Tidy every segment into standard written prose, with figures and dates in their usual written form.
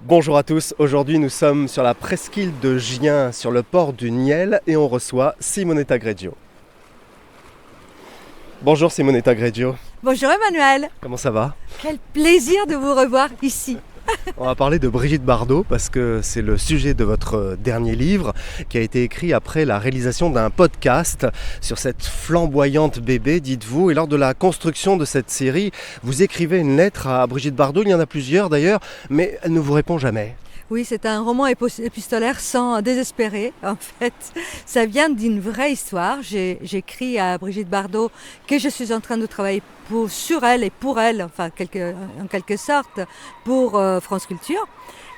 Bonjour à tous, aujourd'hui nous sommes sur la presqu'île de Gien, sur le port du Niel, et on reçoit Simonetta Greggio. Bonjour Simonetta Greggio, Bonjour Emmanuel, comment ça va? quel plaisir de vous revoir ici. On va parler de Brigitte Bardot parce que c'est le sujet de votre dernier livre qui a été écrit après la réalisation d'un podcast sur cette flamboyante bébé, dites-vous. Et lors de la construction de cette série, vous écrivez une lettre à Brigitte Bardot, il y en a plusieurs d'ailleurs, mais elle ne vous répond jamais. Oui, c'est un roman épistolaire sans désespérer, en fait. Ça vient d'une vraie histoire. J'écris à Brigitte Bardot que je suis en train de travailler sur elle et pour elle, enfin en quelque sorte, pour France Culture.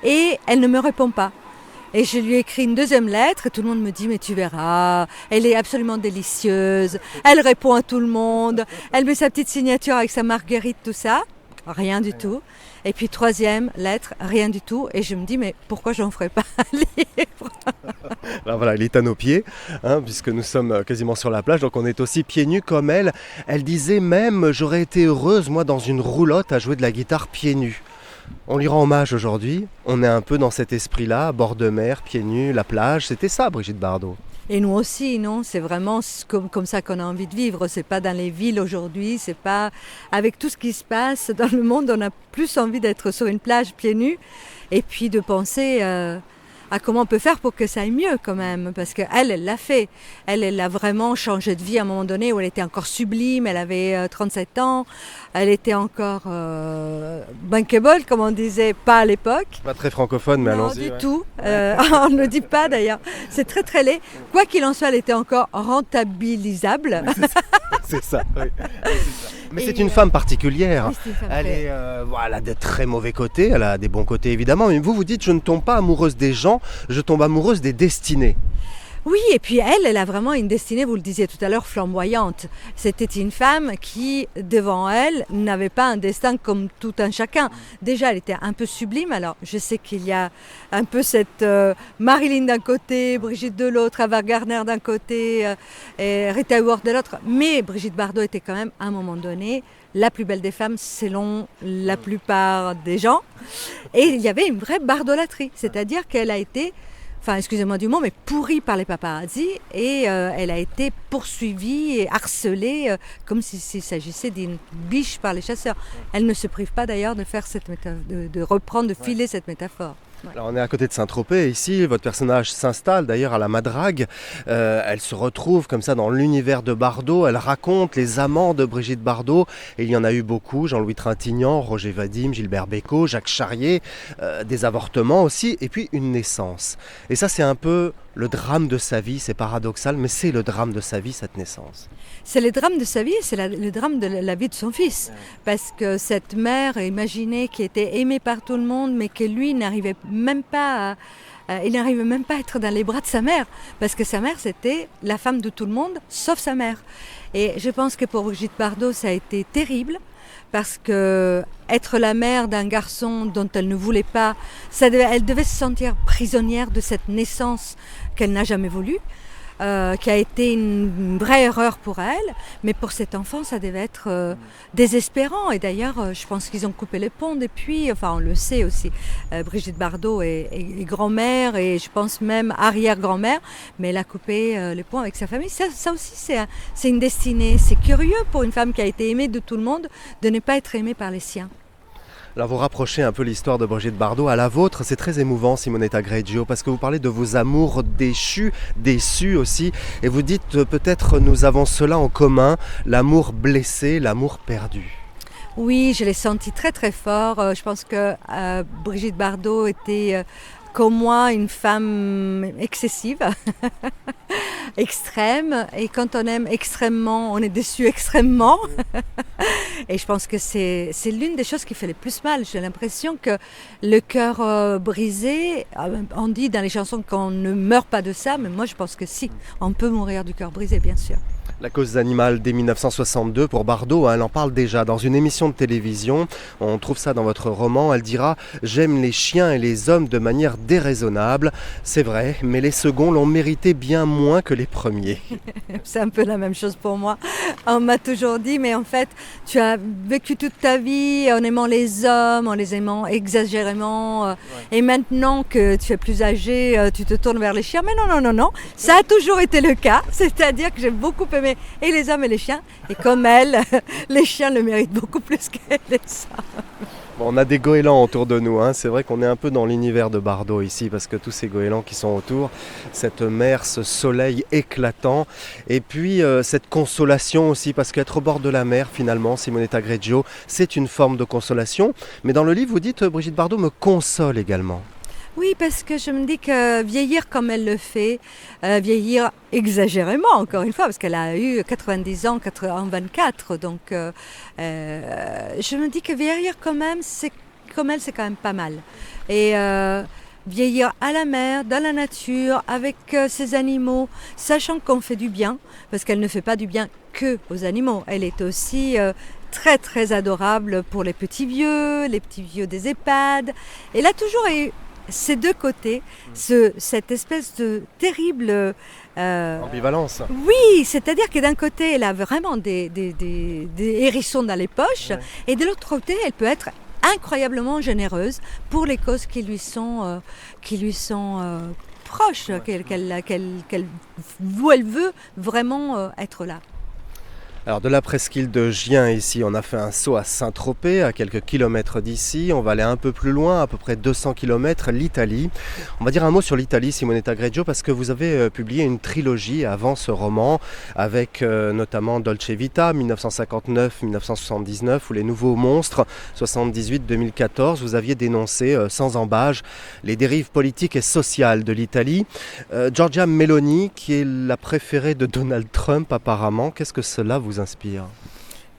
Et elle ne me répond pas. Et je lui ai écrit une deuxième lettre et tout le monde me dit mais tu verras, elle est absolument délicieuse, elle répond à tout le monde, elle met sa petite signature avec sa marguerite, tout ça. Rien du tout. Et puis troisième lettre, rien du tout. Et je me dis, mais pourquoi j'en ferais pas un livre? Alors voilà, il est à nos pieds, puisque nous sommes quasiment sur la plage, donc on est aussi pieds nus comme elle. Elle disait même, j'aurais été heureuse moi dans une roulotte à jouer de la guitare pieds nus. On lui rend hommage aujourd'hui, on est un peu dans cet esprit-là, bord de mer, pieds nus, la plage, c'était ça Brigitte Bardot. Et nous aussi, non? C'est vraiment comme ça qu'on a envie de vivre. C'est pas dans les villes aujourd'hui, c'est pas avec tout ce qui se passe dans le monde, on a plus envie d'être sur une plage pieds nus et puis de penser à comment on peut faire pour que ça aille mieux quand même. Parce qu'elle l'a fait. Elle a vraiment changé de vie à un moment donné où elle était encore sublime, elle avait 37 ans, elle était encore bankable, comme on disait, pas à l'époque. Pas très francophone, mais Non, allons-y. du Ouais. tout. On ne le dit pas d'ailleurs. C'est très très laid. Quoi qu'il en soit, elle était encore rentabilisable. C'est ça, oui. Mais Et, c'est une femme particulière. oui, c'est une femme Elle très- elle a de très mauvais côtés, elle a des bons côtés évidemment, mais vous dites je ne tombe pas amoureuse des gens, je tombe amoureuse des destinées. Oui, et puis elle a vraiment une destinée, vous le disiez tout à l'heure, flamboyante. C'était une femme qui, devant elle, n'avait pas un destin comme tout un chacun. Déjà, elle était un peu sublime. Alors, je sais qu'il y a un peu cette Marilyn d'un côté, Brigitte de l'autre, Ava Gardner d'un côté, et Rita Hayworth de l'autre. Mais Brigitte Bardot était quand même, à un moment donné, la plus belle des femmes selon la plupart des gens. Et il y avait une vraie bardolatrie. C'est-à-dire qu'elle a été... Enfin, excusez-moi du mot, mais pourrie par les paparazzi et elle a été poursuivie et harcelée comme s'il s'agissait d'une biche par les chasseurs. Elle ne se prive pas d'ailleurs de faire cette de reprendre, de filer cette métaphore. Alors on est à côté de Saint-Tropez ici, votre personnage s'installe d'ailleurs à la Madrague, elle se retrouve comme ça dans l'univers de Bardot, elle raconte les amants de Brigitte Bardot, et il y en a eu beaucoup, Jean-Louis Trintignant, Roger Vadim, Gilbert Bécaud, Jacques Charrier, des avortements aussi, et puis une naissance. Et ça c'est un peu le drame de sa vie, c'est paradoxal, mais c'est le drame de sa vie cette naissance. C'est le drame de sa vie, c'est le drame de la vie de son fils. Parce que cette mère, imaginez, qui était aimée par tout le monde, mais que lui n'arrivait même pas il n'arrivait même pas à être dans les bras de sa mère. Parce que sa mère, c'était la femme de tout le monde, sauf sa mère. Et je pense que pour Brigitte Bardot, ça a été terrible. Parce que être la mère d'un garçon dont elle ne voulait pas, elle devait se sentir prisonnière de cette naissance qu'elle n'a jamais voulu. Qui a été une vraie erreur pour elle, mais pour cet enfant, ça devait être désespérant. Et d'ailleurs, je pense qu'ils ont coupé les ponts depuis, enfin on le sait aussi, Brigitte Bardot est grand-mère et je pense même arrière-grand-mère, mais elle a coupé les ponts avec sa famille. Ça aussi, c'est une destinée. C'est curieux pour une femme qui a été aimée de tout le monde de ne pas être aimée par les siens. Alors vous rapprochez un peu l'histoire de Brigitte Bardot à la vôtre, c'est très émouvant Simonetta Greggio, parce que vous parlez de vos amours déchus, déçus aussi, et vous dites peut-être nous avons cela en commun, l'amour blessé, l'amour perdu. Oui, je l'ai senti très très fort. Je pense que Brigitte Bardot était comme moi une femme excessive, extrême. Et quand on aime extrêmement, on est déçu extrêmement. Et je pense que c'est l'une des choses qui fait le plus mal. J'ai l'impression que le cœur brisé, on dit dans les chansons qu'on ne meurt pas de ça, mais moi je pense que si, on peut mourir du cœur brisé, bien sûr. La cause animale dès 1962 pour Bardot, elle en parle déjà dans une émission de télévision. On trouve ça dans votre roman. Elle dira « J'aime les chiens et les hommes de manière déraisonnable ». C'est vrai, mais les seconds l'ont mérité bien moins que les premiers. C'est un peu la même chose pour moi. On m'a toujours dit, mais en fait, tu as vécu toute ta vie en aimant les hommes, en les aimant exagérément. Et maintenant que tu es plus âgé, tu te tournes vers les chiens. Mais non. Ça a toujours été le cas. C'est-à-dire que j'ai beaucoup aimé et les hommes et les chiens. Et comme elle, les chiens le méritent beaucoup plus qu'elle les hommes. Bon, on a des goélands autour de nous, hein. C'est vrai qu'on est un peu dans l'univers de Bardot ici, parce que tous ces goélands qui sont autour, cette mer, ce soleil éclatant, et puis cette consolation aussi, parce qu'être au bord de la mer, finalement, Simonetta Greggio, c'est une forme de consolation. Mais dans le livre, vous dites, Brigitte Bardot me console également. Oui, parce que je me dis que vieillir comme elle le fait, vieillir exagérément, encore une fois, parce qu'elle a eu 90 ans en 24, donc je me dis que vieillir comme elle, c'est quand même pas mal. Et vieillir à la mer, dans la nature, avec ses animaux, sachant qu'on fait du bien, parce qu'elle ne fait pas du bien que aux animaux, elle est aussi très très adorable pour les petits vieux des EHPAD. Elle a toujours eu ces deux côtés, cette espèce de terrible ambivalence. Oui, c'est-à-dire que d'un côté, elle a vraiment des hérissons dans les poches, et de l'autre côté, elle peut être incroyablement généreuse pour les causes qui lui sont proches, où elle veut vraiment être là. Alors de la presqu'île de Gien ici, on a fait un saut à Saint-Tropez, à quelques kilomètres d'ici. On va aller un peu plus loin, à peu près 200 kilomètres, l'Italie. On va dire un mot sur l'Italie, Simonetta Greggio, parce que vous avez publié une trilogie avant ce roman, avec notamment Dolce Vita, 1959-1979, ou Les Nouveaux Monstres, 78-2014. Vous aviez dénoncé sans embâge les dérives politiques et sociales de l'Italie. Giorgia Meloni, qui est la préférée de Donald Trump apparemment, qu'est-ce que cela vous inspire?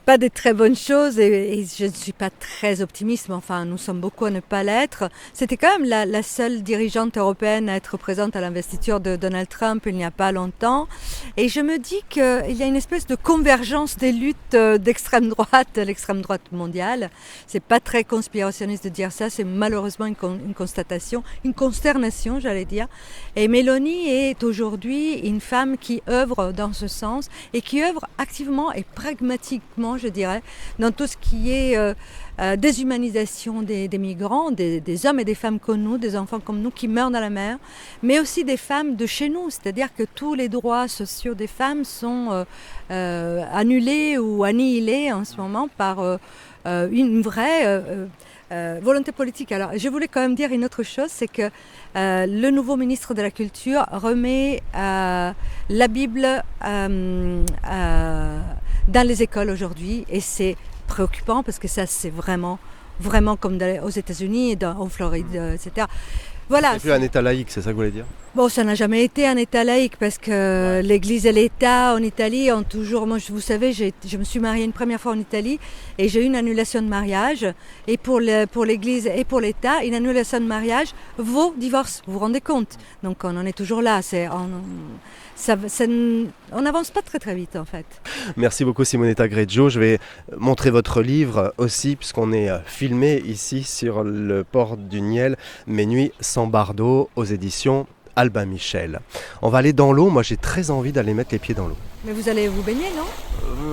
Pas des très bonnes choses et je ne suis pas très optimiste, mais enfin nous sommes beaucoup à ne pas l'être. C'était quand même la seule dirigeante européenne à être présente à l'investiture de Donald Trump il n'y a pas longtemps. Et je me dis qu'il y a une espèce de convergence des luttes d'extrême droite, l'extrême droite mondiale. C'est pas très conspirationniste de dire ça, c'est malheureusement une constatation, une consternation j'allais dire. Et Meloni est aujourd'hui une femme qui œuvre dans ce sens et qui œuvre activement et pragmatiquement, je dirais, dans tout ce qui est déshumanisation des migrants, des hommes et des femmes comme nous, des enfants comme nous qui meurent dans la mer, mais aussi des femmes de chez nous, c'est-à-dire que tous les droits sociaux des femmes sont annulés ou annihilés en ce moment par une vraie volonté politique. Alors, je voulais quand même dire une autre chose, c'est que le nouveau ministre de la Culture remet la Bible dans les écoles aujourd'hui, et c'est préoccupant parce que ça c'est vraiment comme aux États-Unis et en Floride, etc. Voilà. C'est plus un État laïque, c'est ça que vous voulez dire? Bon, ça n'a jamais été un État laïque parce que l'Église et l'État en Italie ont toujours... Moi, vous savez, je me suis mariée une première fois en Italie et j'ai eu une annulation de mariage. Et pour l'Église et pour l'État, une annulation de mariage vaut divorce. Vous vous rendez compte? Donc on en est toujours là. On n'avance pas très très vite en fait. Merci beaucoup Simonetta Greggio. Je vais montrer votre livre aussi puisqu'on est filmé ici sur le port du Niel, Mes nuits sans Bardot aux éditions Albin Michel. On va aller dans l'eau, moi j'ai très envie d'aller mettre les pieds dans l'eau. Mais vous allez vous baigner, non?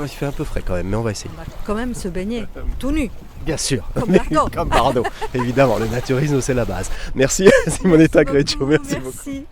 Il fait un peu frais quand même, mais on va essayer. On va quand même se baigner, tout nu. Bien sûr, Comme Bardot. Évidemment, le naturisme c'est la base. Merci Simonetta Greggio, merci beaucoup.